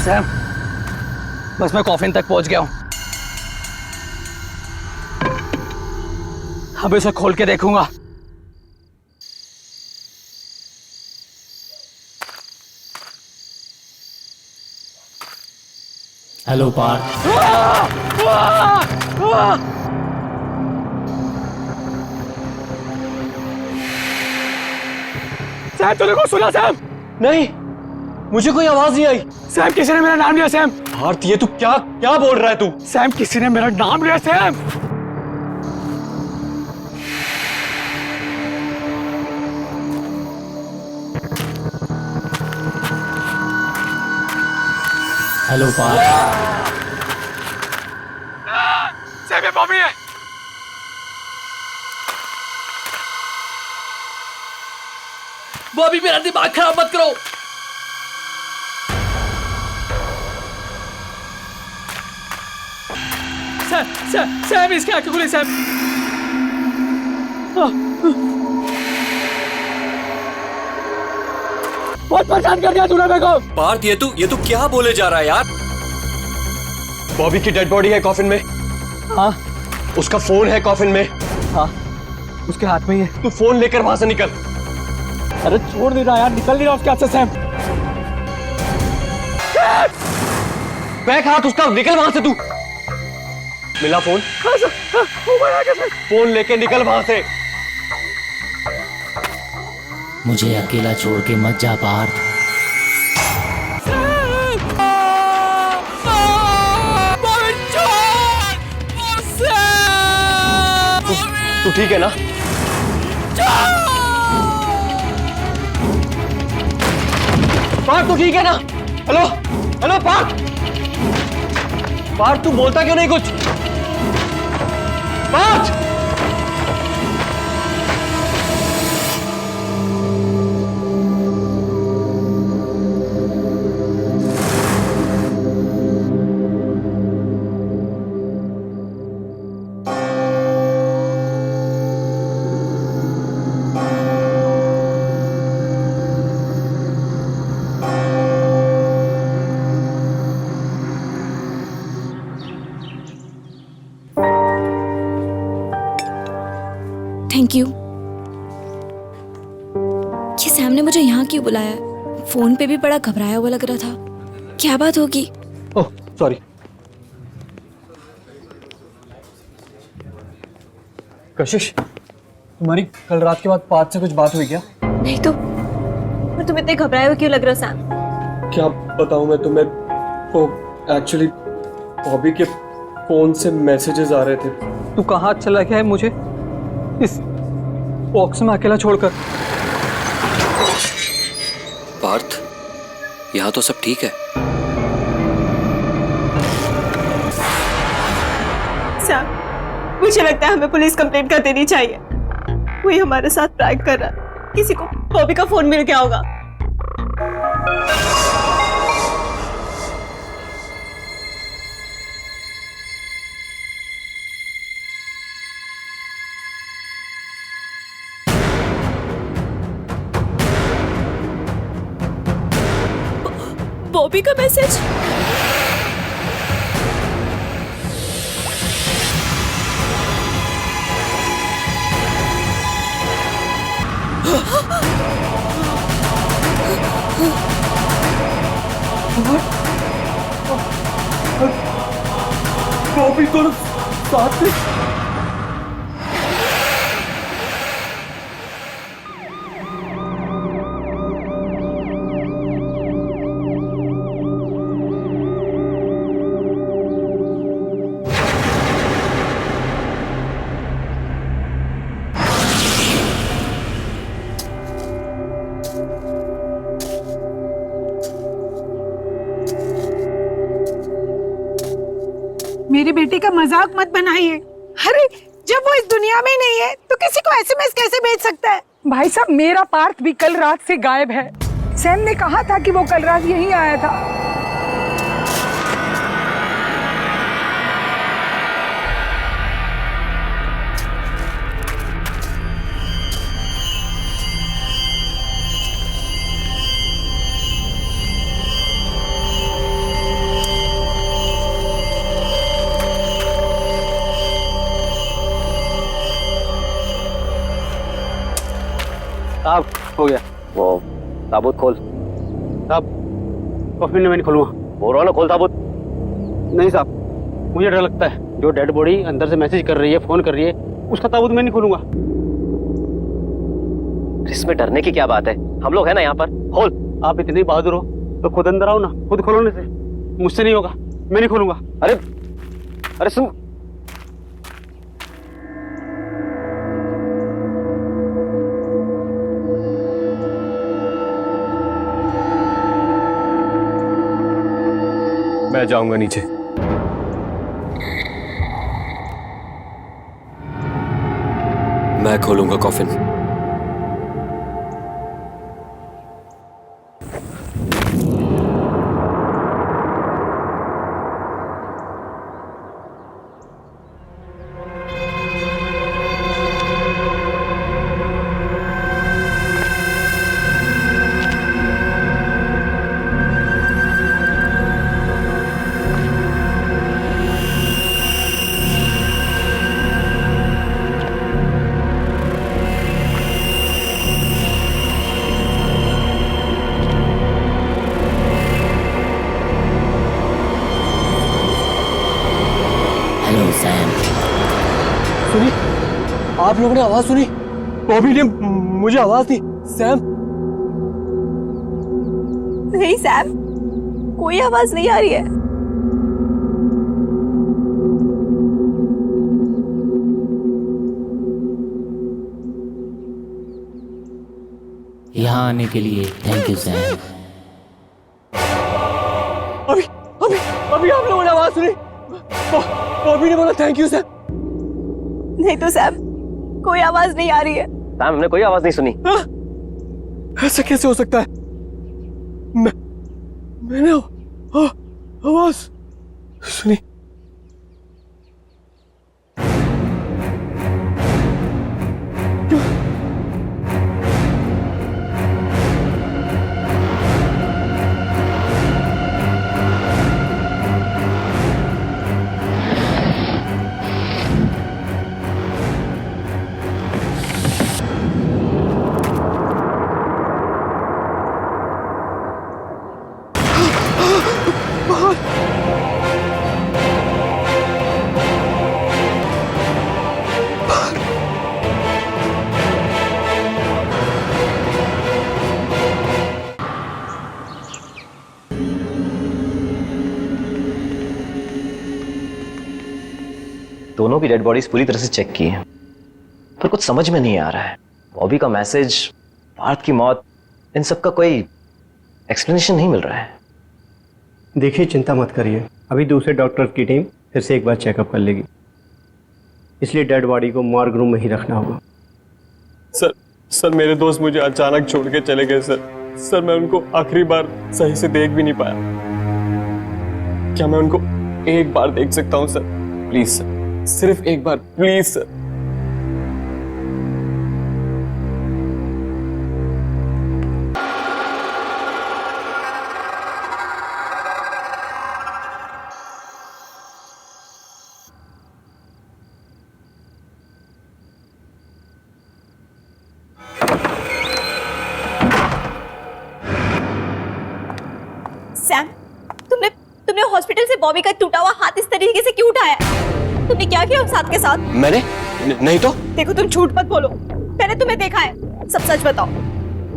सैम, बस मैं कॉफिन तक पहुंच गया हूँ। अब इसे खोल के देखूंगा। हेलो पार्थ। सैम, सैम तूने को सुना सैम? नहीं, मुझे कोई आवाज नहीं आई। सैम किसी ने मेरा नाम लिया सैम। पार्थ ये तू क्या क्या बोल रहा है तू? सैम किसी ने मेरा नाम लिया सैम। हेलो पार्थ। सैम ये बॉबी है। बॉबी मेरा दिमाग खराब मत करो। सैम इसकी आंखें खुली सैम। बहुत परेशान कर दिया तूने मेरे को। पार्थ ये तू क्या बोले जा रहा है यार? बॉबी की डेड बॉडी है कॉफिन में। हाँ। उसका फोन है कॉफिन में। हाँ उसके हाथ में ही है। तू फोन लेकर वहां से निकल। अरे छोड़ नहीं रहा यार, निकल नहीं रहा उसके हाथ से सैम। बैक हाथ उसका, निकल वहां से तू। मिला फोन? फोन लेके निकल वहां से। मुझे अकेला छोड़ के मत जा पार्थ। तू ठीक है ना? पार्थ तू ठीक है ना? Hello hello Partha. पार्थ तू बोलता क्यों नहीं कुछ? Parth thank you. ये सैम ने मुझे यहाँ क्यों बुलाया? फोन पे भी बड़ा घबराया हुआ लग रहा था। क्या बात होगी? Oh sorry. कशिश तुम्हारी कल रात के बाद पार्थ से कुछ बात हुई क्या? नहीं तो और तुम इतने घबराए हुए क्यों लग रहे हो सैम? क्या बताऊं मैं तुम्हें, वो एक्चुअली बॉबी के फोन से मैसेजेस आ रहे थे। तू कहाँ चला गया है मुझे इस बॉक्स में अकेला छोड़कर? पार्थ यहाँ तो सब ठीक है। सैम मुझे लगता है हमें पुलिस कंप्लेंट कर देनी चाहिए। कोई हमारे साथ प्रैंक कर रहा है। किसी को बॉबी का फोन मिल गया होगा। बॉबी का मैसेज। बॉबी को साथ में मेरी बेटी का मजाक मत बनाइए। अरे जब वो इस दुनिया में ही नहीं है तो किसी को एसएमएस कैसे भेज सकता है? भाई साहब मेरा पार्थ भी कल रात से गायब है। सैम ने कहा था कि वो कल रात यहीं आया था। साहब हो गया। वो ताबूत खोल। साहब कॉफी में मैं नहीं खोलूंगा। बोल रहा ना खोल ताबूत। नहीं साहब मुझे डर लगता है। जो डेड बॉडी अंदर से मैसेज कर रही है, फोन कर रही है, उसका ताबूत मैं नहीं खोलूंगा। इसमें डरने की क्या बात है? हम लोग हैं ना यहाँ पर। खोल। आप इतनी बहादुर हो तो खुद अंदर आओ ना, खुद खोलोने से। मुझसे नहीं होगा, मैं नहीं खोलूंगा। अरे अरे सुन, मैं जाऊंगा नीचे। मैं खोलूंगा कॉफिन। सुनी? आप लोगों ने आवाज सुनी? बॉबी ने मुझे आवाज दी। सैम? नहीं सैम, कोई आवाज नहीं आ रही है। यहाँ आने के लिए थैंक यू सैम। अभी अभी अभी आप लोगों ने आवाज सुनी? बॉबी ने बोला थैंक यू सैम। नहीं तो सैम, कोई आवाज नहीं आ रही है। सैम, हमने कोई आवाज नहीं सुनी। ऐसा कैसे हो सकता है? मैंने आवाज सुनी। दोनों की डेड बॉडीज पूरी तरह से चेक की है, पर कुछ समझ में नहीं आ रहा है। बॉबी का मैसेज, पार्थ की मौत, इन सब का कोई एक्सप्लेनेशन नहीं मिल रहा है। देखिए, चिंता मत करिए, अभी दूसरे डॉक्टर की टीम फिर से एक बार चेकअप कर लेगी, इसलिए डेड बॉडी को मॉर्ग रूम में ही रखना होगा। सर मेरे दोस्त मुझे अचानक छोड़ के चले गए सर। मैं उनको आखिरी बार सही से देख भी नहीं पाया। क्या मैं उनको एक बार देख सकता हूँ सर? प्लीज सर, सिर्फ एक बार, प्लीज सर। सैम, तुमने हॉस्पिटल से बॉबी का टूटा हुआ हाथ इस तरीके से क्यों उठाया? तुमने क्या किया उस हाथ के साथ? मैंने नहीं तो। देखो, तुम झूठ मत बोलो, मैंने तुम्हें देखा है, सब सच बताओ।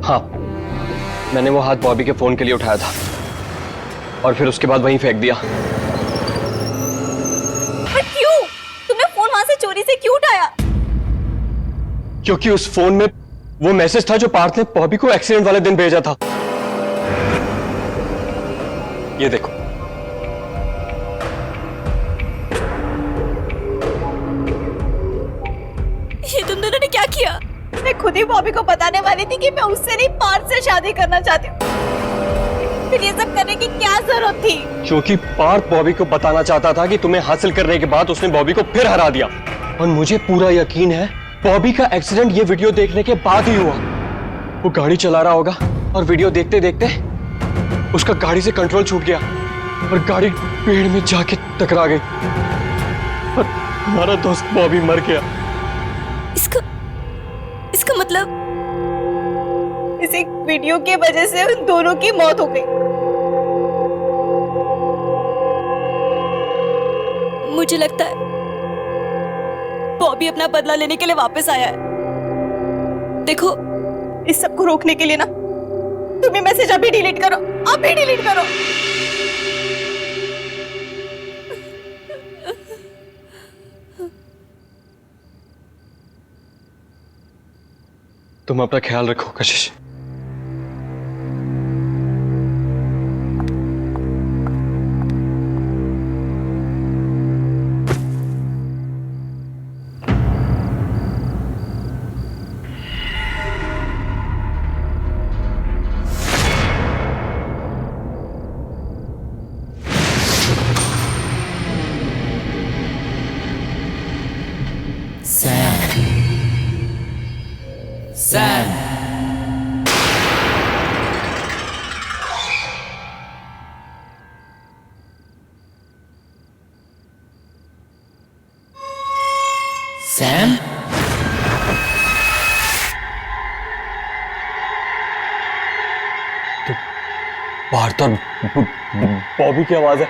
हाँ, मैंने वो हाथ बॉबी के फोन के लिए उठाया था और फिर उसके बाद वहीं फेंक दिया। पर क्यों? तुमने फोन वहां से चोरी से क्यों उठाया? क्योंकि उस फोन में वो मैसेज था जो पार्थ ने बॉबी को एक्सीडेंट वाले दिन भेजा था। ये देखो। ये तुम दोनों ने क्या किया? मैं खुद ही बॉबी को बताने वाली थी कि मैं उससे नहीं, पार्थ से शादी करना चाहती हूँ। फिर ये सब करने की क्या जरूरत थी? क्योंकि पार्थ बॉबी को बताना चाहता था कि तुम्हें हासिल करने के बाद उसने बॉबी को फिर हरा दिया। और मुझे पूरा यकीन है बॉबी का एक्सीडेंट ये वीडियो देखने के बाद ही हुआ। वो गाड़ी चला रहा होगा और वीडियो देखते देखते उसका गाड़ी से कंट्रोल छूट गया और गाड़ी पेड़ में जाके टकरा गई और हमारा दोस्त बॉबी मर गया। इसका मतलब इस एक वीडियो के वजह से उन दोनों की मौत हो गई। मुझे लगता है बॉबी अपना बदला लेने के लिए वापस आया है। देखो, इस सब को रोकने के लिए ना तुम ये मैसेज अभी डिलीट करो, अभी डिलीट करो। तुम अपना ख्याल रखो कशिश। Sam. Sam? तो बाहर तो बॉबी की आवाज है।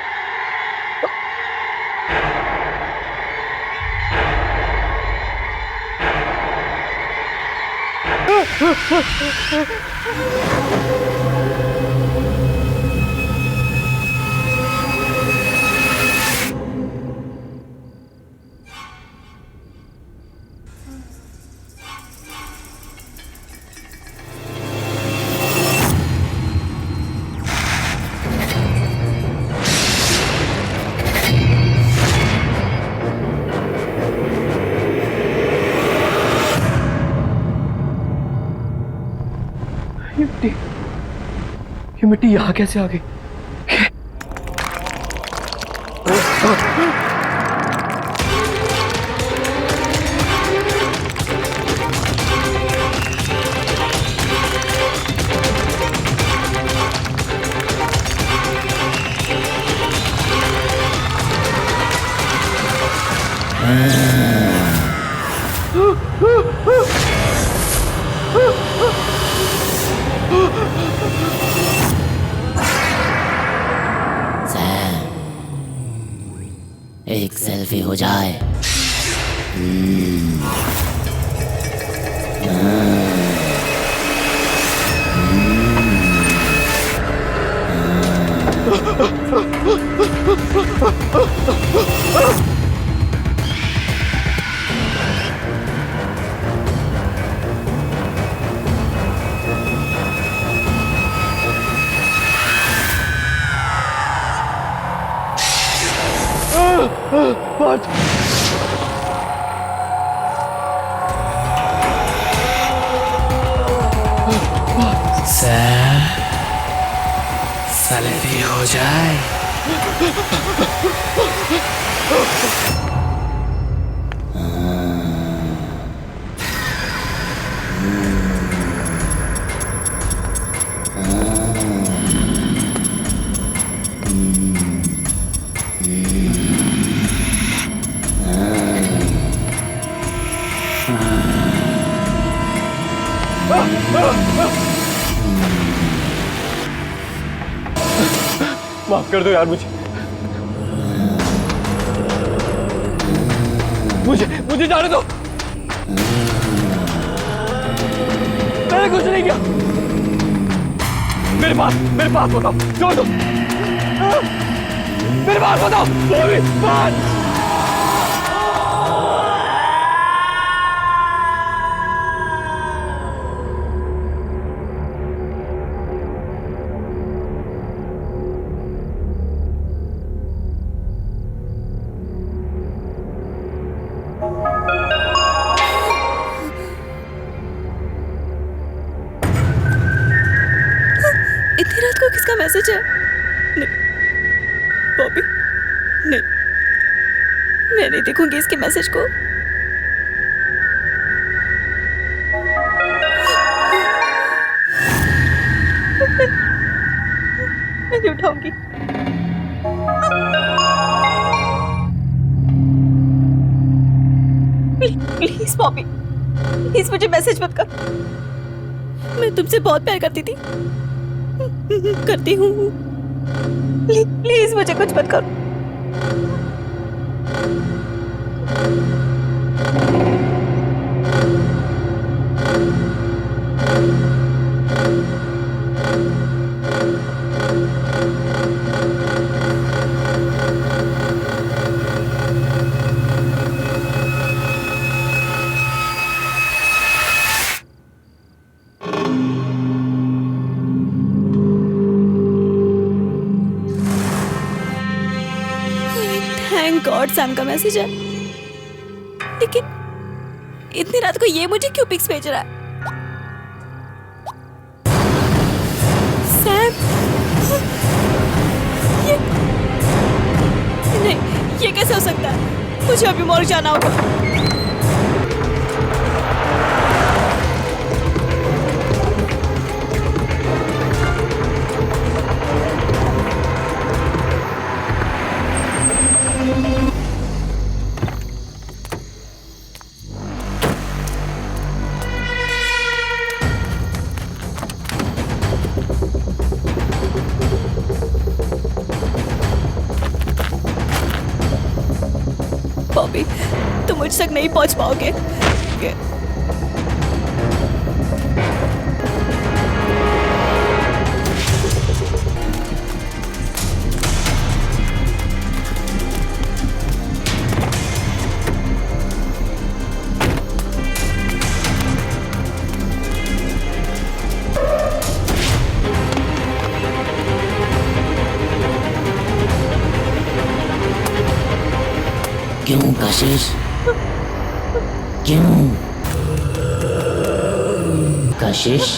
ये मिट्टी यहाँ कैसे आ गई? एक सेल्फी हो जाए। सैम, सेल्फी हो जाए। माफ कर दो यार मुझे जाने दो। मैंने कुछ नहीं किया। मेरे पास बताओ, छोड़ दो। मेरे पास बताओ, बात। इतनी रात को किसका मैसेज है? नहीं, बॉबी, नहीं, मैं नहीं देखूंगी इसके मैसेज को। मैं नहीं उठाऊंगी। प्लीज बॉबी, प्लीज मुझे मैसेज मत कर। मैं तुमसे बहुत प्यार करती थी, करती हूँ। प्लीज मुझे कुछ मत करो। गॉड सैम का मैसेज है। लेकिन इतनी रात को ये मुझे क्यों पिक्स भेज रहा है? सैम, ये नहीं, ये कैसे हो सकता है? मुझे अभी मॉल जाना होगा। बॉबी, तुम मुझ तक नहीं पहुंच पाओगे। क्यों कशिश? क्यों कशिश?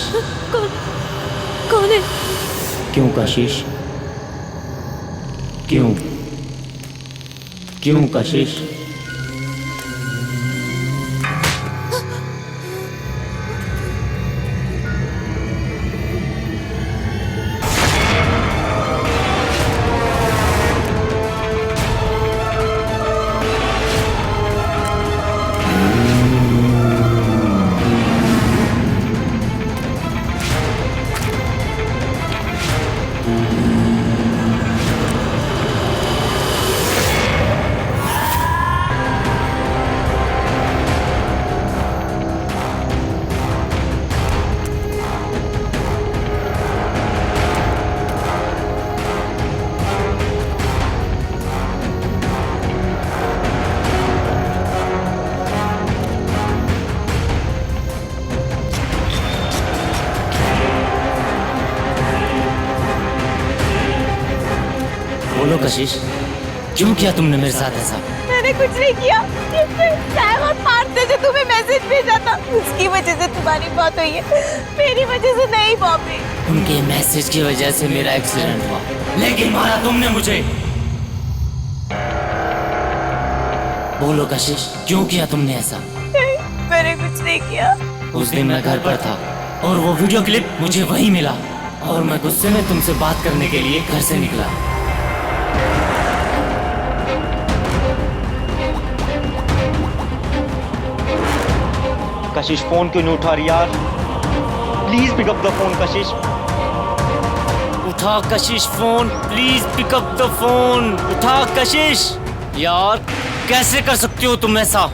कौन है? क्यों कशिश? क्यों क्यों कशिश? बोलो कशिश, क्यों किया तुमने मेरे साथ ऐसा? मैंने कुछ नहीं किया। सैम और पार्थ ने जो तुम्हें मैसेज भेजा था, उसकी वजह से तुम्हारी बात हुई है, मेरी वजह से नहीं बॉबी। उनके मैसेज की वजह से मेरा एक्सीडेंट हुआ, लेकिन मारा तुमने मुझे। बोलो कशिश, क्यों किया तुमने ऐसा? नहीं, मैंने कुछ नहीं किया। उस दिन मैं घर पर था और वो वीडियो क्लिप मुझे वहीं मिला और मैं गुस्से में तुमसे बात करने के लिए घर से निकला। कशिश फोन क्यों नहीं उठा रही यार? Please pick up the phone Kashish. उठा Kashish phone, please pick up the phone. उठा कशिश। यार कैसे कर सकती हो तुम ऐसा?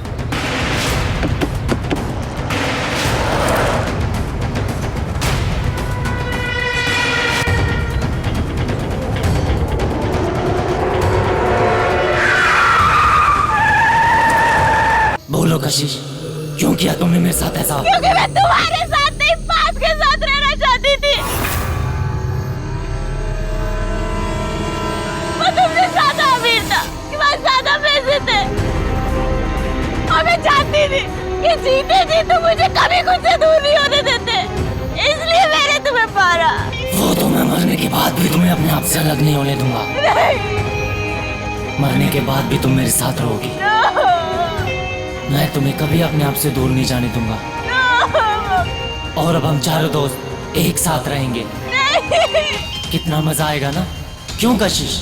बोलो कशिश, क्यों किया तुमने मेरे साथ ऐसा? क्योंकि मैं तुम्हारे साथ नहीं, पार्थ के साथ रहना चाहती थी। मैं तुमसे ज्यादा अमीर था, तुम्हारे ज्यादा पैसे थे, और मैं चाहती थी कि जीते जी तुम मुझे कभी खुद से दूर नहीं होने देते, इसलिए मैंने तुम्हें मारा। वो तो मैं मरने के बाद भी तुम्हें अपने आप से अलग नहीं होने दूंगा। नहीं। मरने के बाद भी तुम मेरे साथ रहोगी। मैं तुम्हें कभी अपने आप से दूर नहीं जाने दूंगा। और अब हम चारों दोस्त एक साथ रहेंगे। कितना मजा आएगा ना? क्यों कशिश?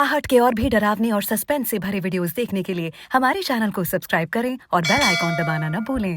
आहट के और भी डरावनी और सस्पेंस से भरे वीडियोस देखने के लिए हमारे चैनल को सब्सक्राइब करें और बेल आइकॉन दबाना न भूलें।